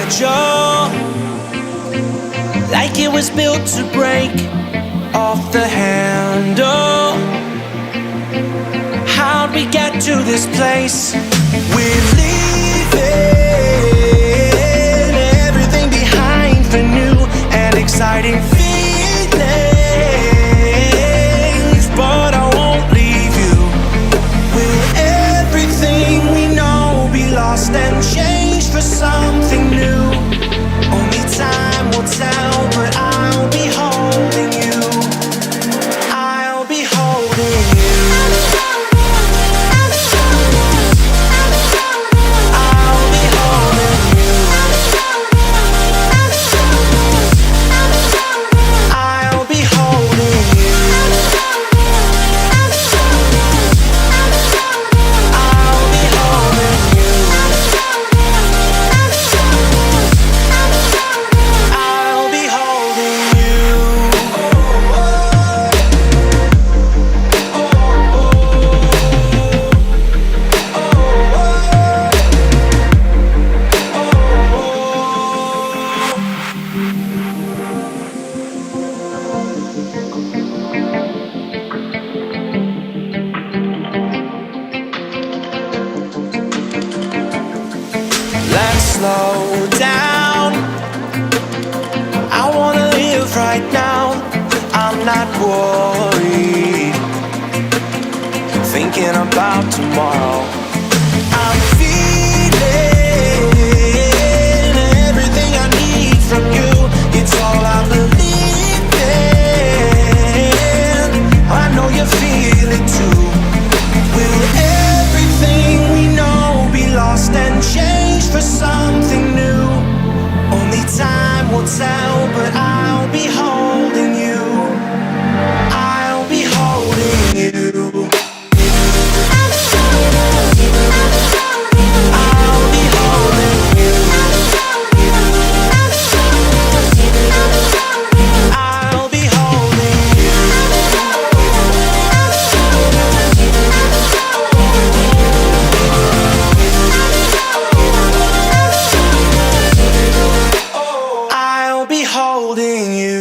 angel, like it was built to break off the handle. How'd we get to this place? We're leaving everything behind for new and exciting feelings, but I won't leave you. Will everything we know be lost and changed for something new? Only time will tell, but I'll be holding you. I'll be holding you. I'll be holding you. I'll be holding you. I'll be holding you. I'll be holding you. Let's slow down. I wanna live right now. I'm not worried, thinking about tomorrow. I'm feeling everything I need from you. It's all I believe in. I know you feel it too. Will everything we know be lost and changed for something new? Only time will tell, but I'll be holding you. I'll be holding you. I'll be holding you. I'll be holding you. I'll be holding you.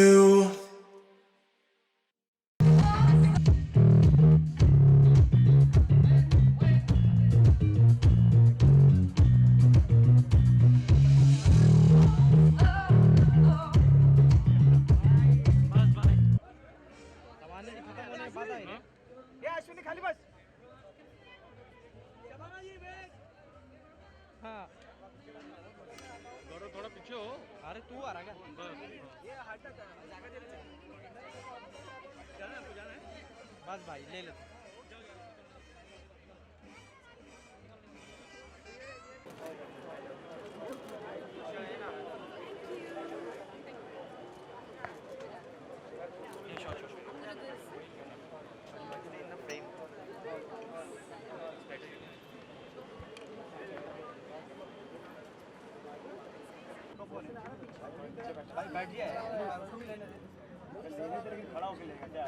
थोड़ा पीछे हो. अरे तू आ रहा क्या? बस भाई ले ले. भाई बैठ गया है. खड़ा होके लेगा क्या?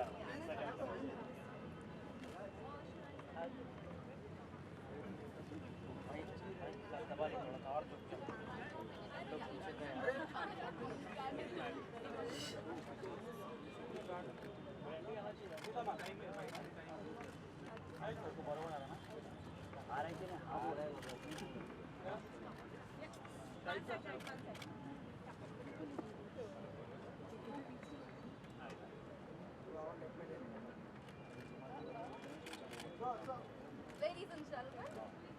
Ladies and gentlemen,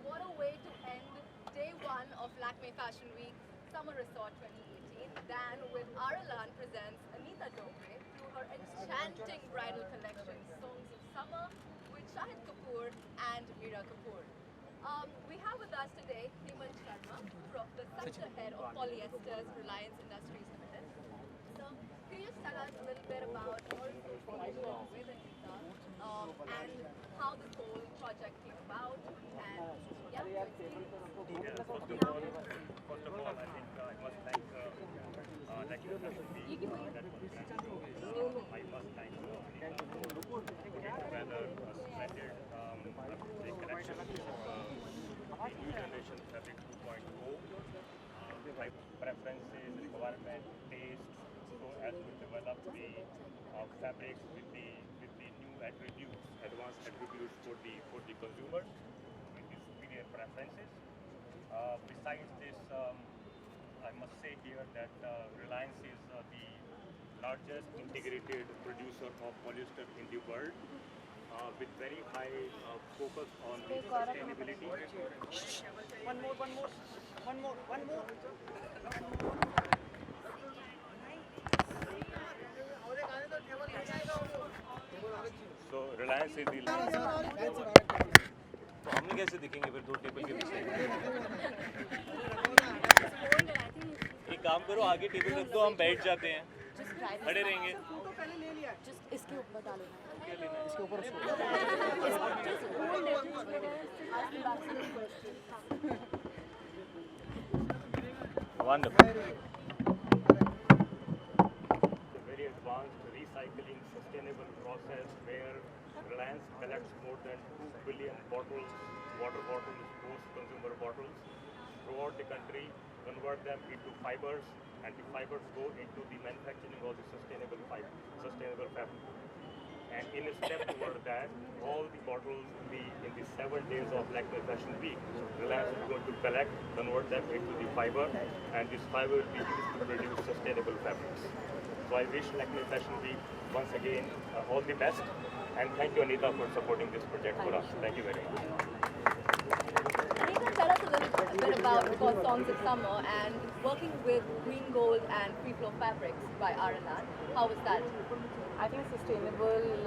what a way to end day one of Lakme Fashion Week Summer Resort 2018. Dan with Aralan presents Anita Dogre through her enchanting bridal collection, Songs of Summer, with Shahid Kapoor and Meera Kapoor. We have with us today Hemant Sharma, the center head of Polyesters Reliance Industries Limited. So, can you just tell us a little bit about your association with Anita and how this whole project came about? And yeah, First of all, I think I must thank Lakme Fashion Week. That was my first time putting together a splendid collection of new generation fabric 2.0. preferences, requirement, tastes, so as to develop the fabrics with the new attributes, advanced attributes for the consumer with the superior preferences. Besides this, I must say here that Reliance is the largest integrated producer of polyester in the world, with very high focus on the sustainability. One more. So Reliance is the तो हमने कैसे दिखेंगे फिर दो table के पीछे? एक काम करो, आगे टेबल रख दो, हम बैठ जाते हैं, खड़े रहेंगे। इसके ऊपर डालो क्या लेना है? इसके ऊपर Wonderful. a very advanced recycling sustainable process where Reliance collects more than 2 billion bottles, water bottles, post-consumer bottles throughout the country, convert them into fibers, and the fibers go into the manufacturing of the sustainable fabric. And in a step toward that, all the bottles will be in the 7 days of Lakme Fashion Week. Reliance is going to collect, convert them into the fiber, and this fiber will be used to produce sustainable fabrics. So I wish Lakme Fashion Week once again all the best, and thank you, Anita, for supporting this project for us. Thank you very much. Anita, tell us a little bit about, because Songs of Summer and working with Green Gold and Free Flow Fabrics by Aralan. How was that? I think sustainable is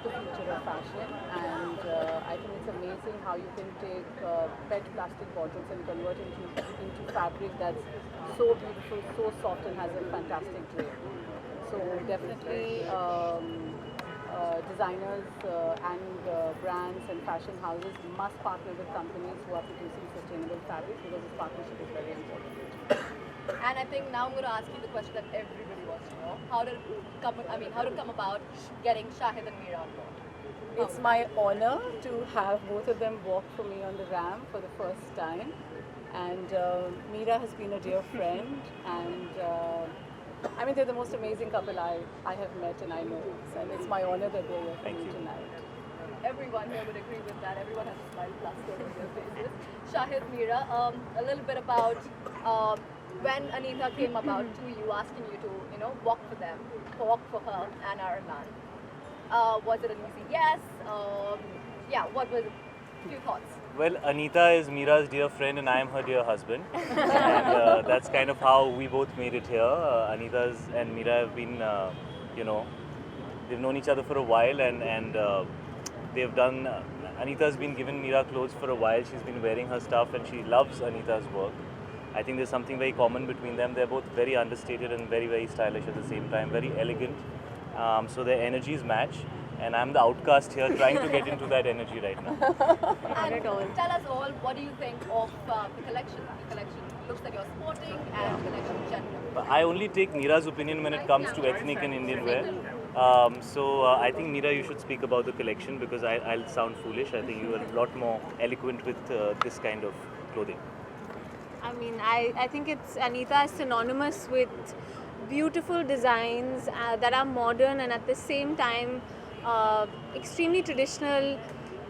the future of fashion, and I think it's amazing how you can take PET plastic bottles and convert it into fabric that's so beautiful, so soft, and has a fantastic drape. So definitely designers and brands and fashion houses must partner with companies who are producing sustainable fabrics, because this partnership is very important. And I think now I'm going to ask you the question that everybody wants to know. How did it come about getting Shahid and Meera on board? It's my honor to have both of them walk for me on the ramp for the first time. And Meera has been a dear friend, and I mean, they're the most amazing couple I have met and I know. And it's my honor that they're here for me tonight. Everyone here would agree with that. Everyone has a smile plastered on their faces. Shahid, Meera, a little bit about when Anita came about to you, asking you to, walk for them, walk for her and Aralan. Was it an easy yes? What was it? Few thoughts. Well, Anita is Meera's dear friend and I am her dear husband. And that's kind of how we both made it here. Anita and Meera have been, they've known each other for a while, and they've done, Anita's been given Meera clothes for a while. She's been wearing her stuff and she loves Anita's work. I think there's something very common between them. They're both very understated and very, very stylish at the same time, very elegant. So their energies match. And I'm the outcast here trying to get into that energy right now. And tell us all, what do you think of the collection? The collection looks like you're sporting, and the collection generally. I only take Meera's opinion when it comes to ethnic and Indian wear. So I think Meera, you should speak about the collection, because I'll sound foolish. I think you are a lot more eloquent with this kind of clothing. I mean, I think Anita is synonymous with beautiful designs that are modern and at the same time extremely traditional.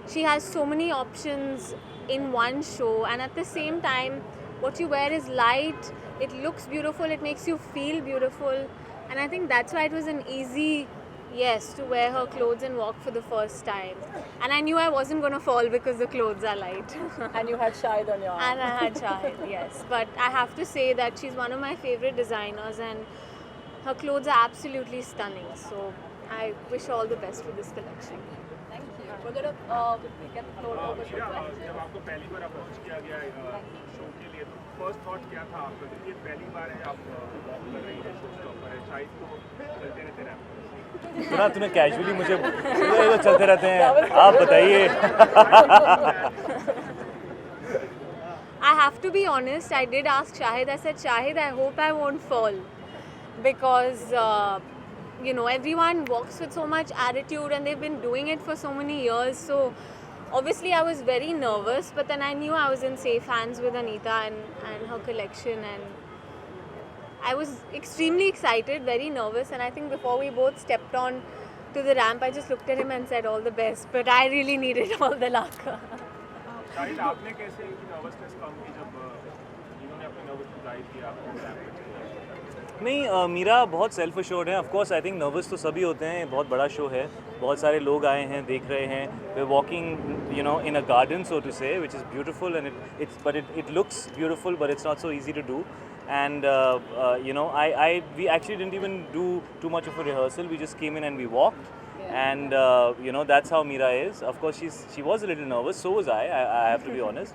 She has so many options in one show, and at the same time what you wear is light, it looks beautiful, it makes you feel beautiful, and I think that's why it was an easy yes to wear her clothes and walk for the first time. And I knew I wasn't going to fall because the clothes are light. And you had Shahid on your arm. And I had Shahid, yes. But I have to say that she's one of my favorite designers, and her clothes are absolutely stunning. So I wish all the best for this collection. Thank you. We're going to get the floor over to जब आपको पहली बार approach किया गया show के लिए, तो first thought क्या था आपका? क्योंकि ये पहली बार है आप वॉक कर रही है, शो स्टॉपर है, शायद तो चलते रहते रहे। सुना तूने कैजुअली मुझे तो चलते रहते हैं, आप बताइए। I have to be honest, I did ask Shahid, I said, Shahid, I hope I won't fall, because everyone walks with so much attitude and they've been doing it for so many years. So obviously I was very nervous, but then I knew I was in safe hands with Anita and her collection, and I was extremely excited, very nervous, and I think before we both stepped on to the ramp, I just looked at him and said all the best. But I really needed all the luck. शायद आपने कैसे nervousness कम की जब इन्होंने अपनी nervousness जाहिर किया आपको? नहीं, मीरा बहुत सेल्फ अश्योर्ड है. Of course I think nervous तो सभी होते हैं. बहुत बड़ा शो है, बहुत सारे लोग आए हैं, देख रहे हैं. We are walking in a garden so to say, which is beautiful and it looks beautiful, but it's not so easy to do. And we actually didn't even do too much of a rehearsal. We just came in and we walked. And that's how Meera is. Of course, she was a little nervous. So was I have to be honest.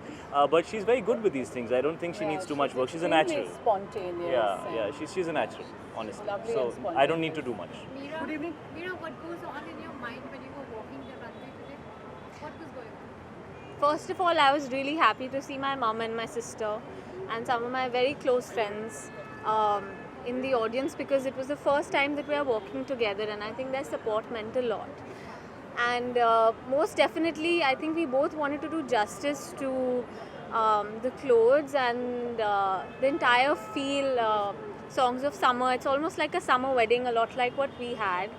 But she's very good with these things. I don't think she needs too much work. She's a natural. Spontaneous. Yeah. She's a natural, honestly. Lovely So and spontaneous. I don't need to do much. Meera, good evening. Meera, what goes on in your mind when you were walking the runway today? What was going on? First of all, I was really happy to see my mum and my sister and some of my very close friends in the audience, because it was the first time that we are working together, and I think their support meant a lot. And most definitely, I think we both wanted to do justice to the clothes and the entire feel, songs of summer. It's almost like a summer wedding, a lot like what we had.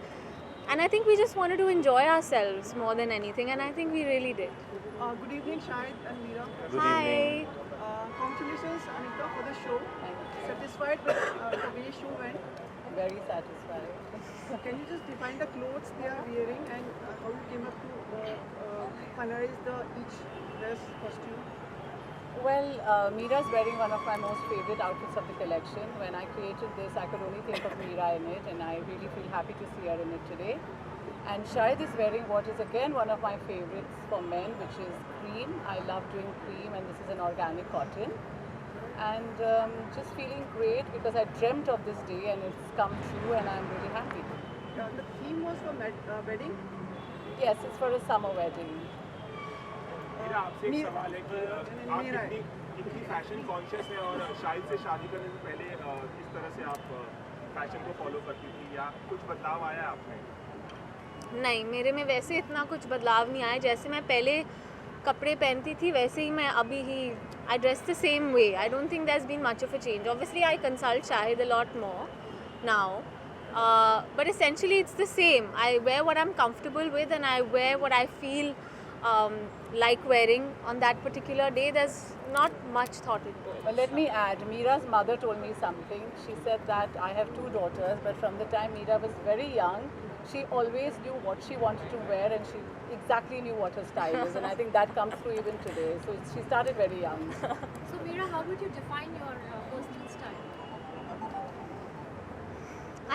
And I think we just wanted to enjoy ourselves more than anything, and I think we really did. Good evening, Shahid and Meera. Good Hi. evening. Congratulations, Anita, for the show. Satisfied with the way show went? Very satisfied. Can you just define the clothes they are wearing and how you came up to finalize each dress costume? Well, Meera's wearing one of my most favorite outfits of the collection. When I created this, I could only think of Meera in it, and I really feel happy to see her in it today. And Shahid is wearing what is again one of my favorites for men, which is cream. I love doing cream, and this is an organic cotton. And just feeling great because I dreamt of this day and it's come true, and I'm really happy. The theme was for wedding. Yes, it's for a summer wedding. मेरा आपसे एक सवाल है कि आप कितनी fashion conscious है और शाहिद से शादी करने से पहले किस तरह से आप फैशन को फॉलो करती थी, या कुछ बदलाव आया आप में? नहीं, मेरे में वैसे इतना कुछ बदलाव नहीं आया. जैसे मैं पहले कपड़े पहनती थी वैसे ही मैं अभी ही I dress the same way. I don't think there has been much of a change. Obviously I consult Shahid a lot more now, but essentially it's the same. I wear what I'm comfortable with, and I wear what I feel like wearing on that particular day. There's not much thought into it. Well, let me add, Meera's mother told me something. She said that I have 2 daughters, but from the time Meera was very young, she always knew what she wanted to wear, and she exactly knew what her style is, and I think that comes through even today. So she started very young. So Meera, how would you define your personal style?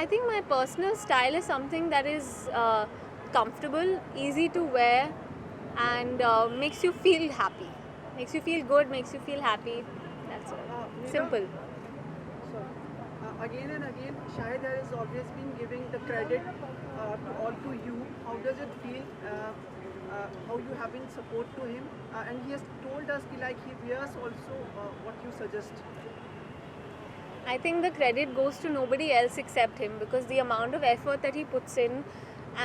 I think my personal style is something that is comfortable, easy to wear, and makes you feel happy. Makes you feel good, makes you feel happy. That's all. Meera, Simple. Again and again, Shahid has always been giving the credit to you. How does it feel? How you have been support to him? And he has told us like he wears also what you suggest. I think the credit goes to nobody else except him, because the amount of effort that he puts in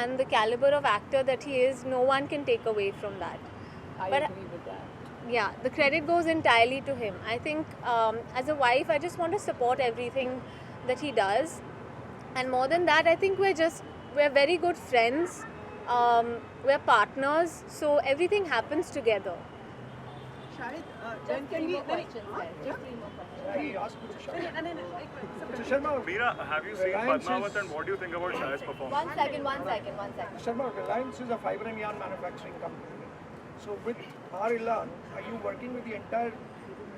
and the caliber of actor that he is, no one can take away from that. I But- agree with that. Yeah, the credit goes entirely to him. I think as a wife, I just want to support everything that he does. And more than that, I think we're very good friends. We're partners. So everything happens together. Shahid, when can we? Meera, have you seen Padmavat, and what do you think about Shahid's performance? One second. Sharma, Reliance is a fiber and yarn manufacturing company. So with R11, are you working with the entire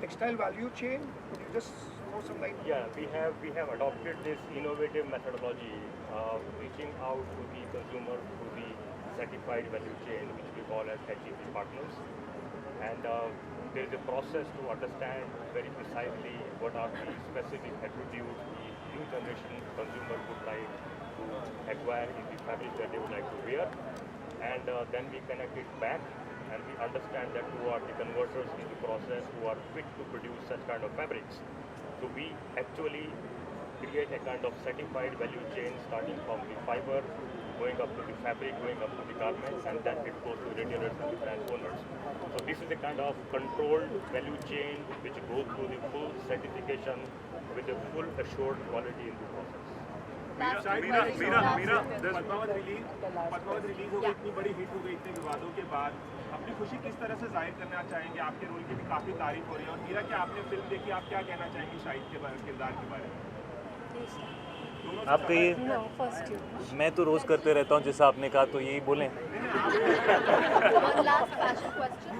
textile value chain? Could you just throw some light? Yeah, we have adopted this innovative methodology of reaching out to the consumer through the certified value chain, which we call as HEP partners. And there is a process to understand very precisely what are the specific attributes the new generation consumer would like to acquire in the fabric that they would like to wear. And then we connect it back, and we understand that who are the converters in the process who are fit to produce such kind of fabrics. So we actually create a kind of certified value chain starting from the fiber, going up to the fabric, going up to the garments, and then it goes to retailers and the brand owners. So this is a kind of controlled value chain which goes through the full certification with a full assured quality in the process. Padmaavat release हो गई, इतनी बड़ी hit हो गई इतने विवादों के बाद, अपनी खुशी किस तरह से जाहिर करना चाहेंगे? आपके रोल की भी काफी तारीफ हो रही है, और मीरा क्या आपने फिल्म देखी, आप क्या कहना चाहेंगे शाहिद के किरदार के बारे में? आप कहिए। No, first you. मैं तो रोज़ करते रहता हूँ, जैसा आपने कहा तो यही बोलें। One last fashion question.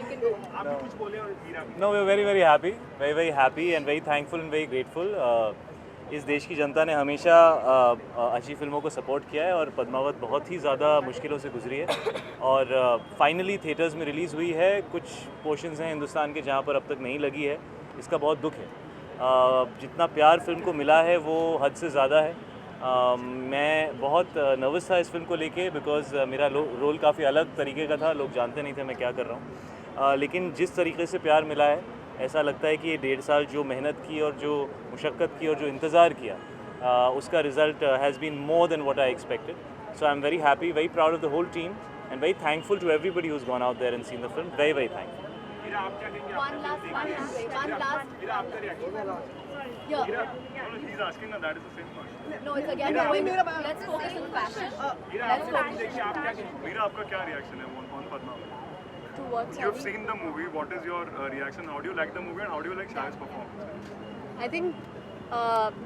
You can go. आप भी कुछ बोले और मीरा भी। No, we're very very happy and very thankful and very grateful. इस देश की जनता ने हमेशा अच्छी फिल्मों को सपोर्ट किया है और पद्मावत बहुत ही ज़्यादा मुश्किलों से गुजरी है और फाइनली थिएटर्स में रिलीज़ हुई है। कुछ पोर्शंस हैं हिंदुस्तान के जहाँ पर अब तक नहीं लगी है, इसका बहुत दुख है। जितना प्यार फिल्म को मिला है वो हद से ज़्यादा है। मैं बहुत नर्वस था इस फिल्म को लेके बिकॉज मेरा रोल काफ़ी अलग तरीके का था, लोग जानते नहीं थे मैं क्या कर रहा हूँ। लेकिन जिस तरीके से प्यार मिला है, ऐसा लगता है कि ये 1.5 साल जो मेहनत की और जो मुशक्क़त की और जो इंतज़ार किया, उसका result has been more than what I expected. So I am very happy, very proud of the whole team and very thankful to everybody who's gone out there and seen the film. Very thankful. Meera आप क्या कहेंगे? One last. Meera आपका reaction? Yeah. he's asking that is the same question. No, it's again going. Let's focus on fashion. Meera Let's आपने focus. देखिए, आप क्या कहेंगे? मीरा आपका क्या रिएक्शन है on Padmaavat? To what? You have Sorry? seen the movie. What is your reaction? How do you like the movie and how do you like Shahid's performance? I think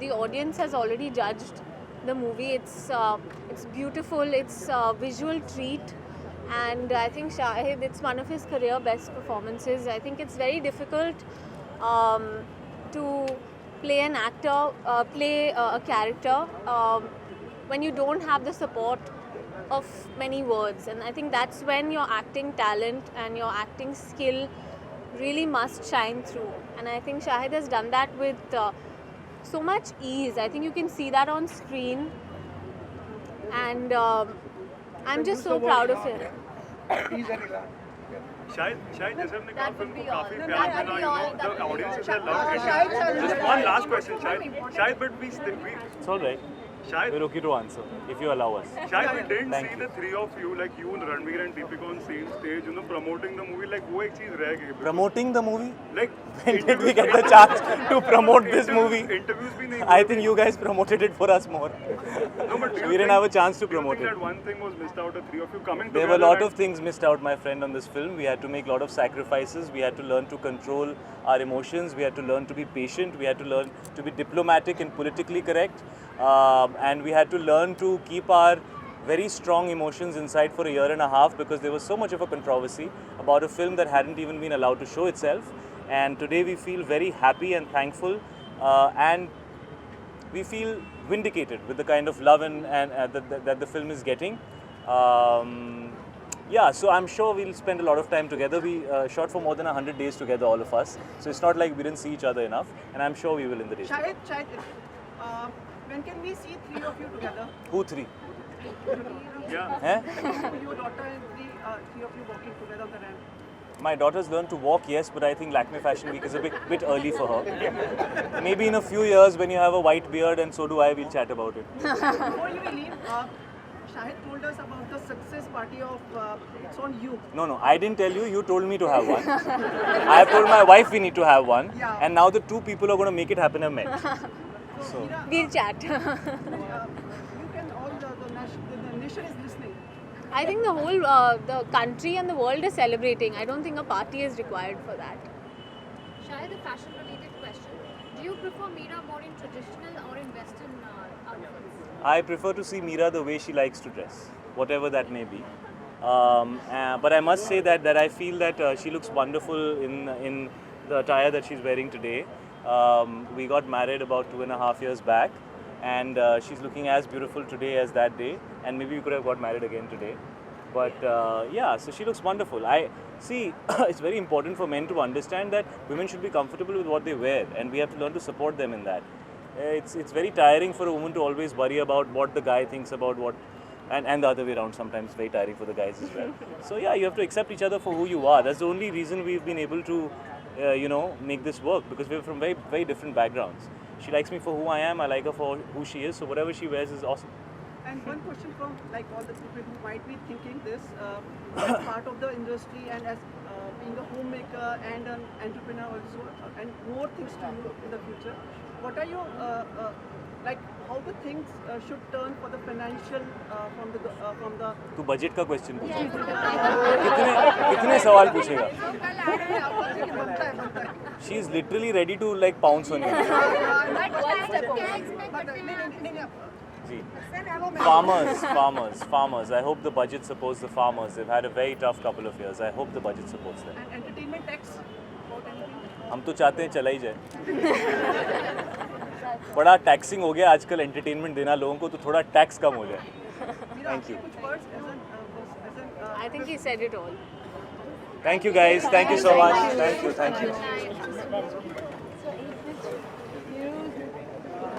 the audience has already judged the movie. It's beautiful. It's a visual treat, and I think Shahid, it's one of his career best performances. I think it's very difficult to play an actor, play a character when you don't have the support of many words, and I think that's when your acting talent and your acting skill really must shine through, and I think Shahid has done that with so much ease. I think you can see that on screen, and I'm just so proud of him. He's an Ilan. शायद जैसे हमने कहा That would film be को काफी all. प्यार That would मिला, be all. the audience is love Shahid, it. Just one last question, Shahid, but we It's all right. Shahid, We're okay to answer if you allow us. Shahid, we didn't Thank see you. the three of you, like you and Ranveer and Deepika on same stage, promoting the movie. Like वो एक चीज रह गई. Promoting the movie? Like When did we get the chance to promote this movie? Interviews भी नहीं. I think you guys promoted it for us more. No, but do you We didn't have a chance to promote think it. that one thing was missed out, the three of you coming There together? were a lot and- of things missed out, my friend, on this film. We had to make a lot of sacrifices. We had to learn to control our emotions. We had to learn to be patient. We had to learn to be diplomatic and politically correct. And we had to learn to keep our very strong emotions inside for a year and a half because there was so much of a controversy about a film that hadn't even been allowed to show itself. And today we feel very happy and thankful, and we feel vindicated with the kind of love and that the film is getting. Yeah, so I'm sure we'll spend a lot of time together. We shot for more than 100 days together, all of us. So it's not like we didn't see each other enough, and I'm sure we will in the days to come. Shahid, when can we see three of you together? Who three? Yeah. Eh? Your daughter and three of you walking together on the ramp. My daughter's learned to walk, yes, but I think Lakme Fashion Week is a bit early for her. Maybe in a few years when you have a white beard and so do I, we'll chat about it. Before you will leave, Shahid told us about the success party of It's On You. No, I didn't tell you. You told me to have one. I have told my wife we need to have one. Yeah. And now the two people who are going to make it happen have met. So, Meera, We'll chat. you can all the nation is listening. I think the whole the country and the world is celebrating. I don't think a party is required for that. Shahid, a fashion-related question. Do you prefer Meera more in traditional or in Western outfits? I prefer to see Meera the way she likes to dress, whatever that may be. But I must say that I feel that she looks wonderful in the attire that she's wearing today. We got married about 2.5 years back, and she's looking as beautiful today as that day. And maybe we could have got married again today. But yeah, so she looks wonderful. I see. It's very important for men to understand that women should be comfortable with what they wear, and we have to learn to support them in that. It's very tiring for a woman to always worry about what the guy thinks about what, and the other way around. Sometimes it's very tiring for the guys as well. So yeah, you have to accept each other for who you are. That's the only reason we've been able to, make this work, because we're from very, very different backgrounds. She likes me for who I am. I like her for who she is. So whatever she wears is awesome. And one question from like all the people who might be thinking this, as part of the industry and as being a homemaker and an entrepreneur also, and more things to do in the future. What are your like? How the things should turn for the financial from the तू budget का question पूछे कितने सवाल पूछेगा she is literally ready to like pounce on you जी farmers I hope the budget supports the farmers. They've had a very tough couple of years. I hope the budget supports them. and entertainment tax? About anything? हम तो चाहते हैं चला ही जाए बड़ा taxing हो गया आजकल एंटरटेनमेंट देना लोगों को, तो थोड़ा टैक्स कम हो जाए. Thank you. Which words as an I think he said it all. Thank you guys. Thank you so much. Thank you.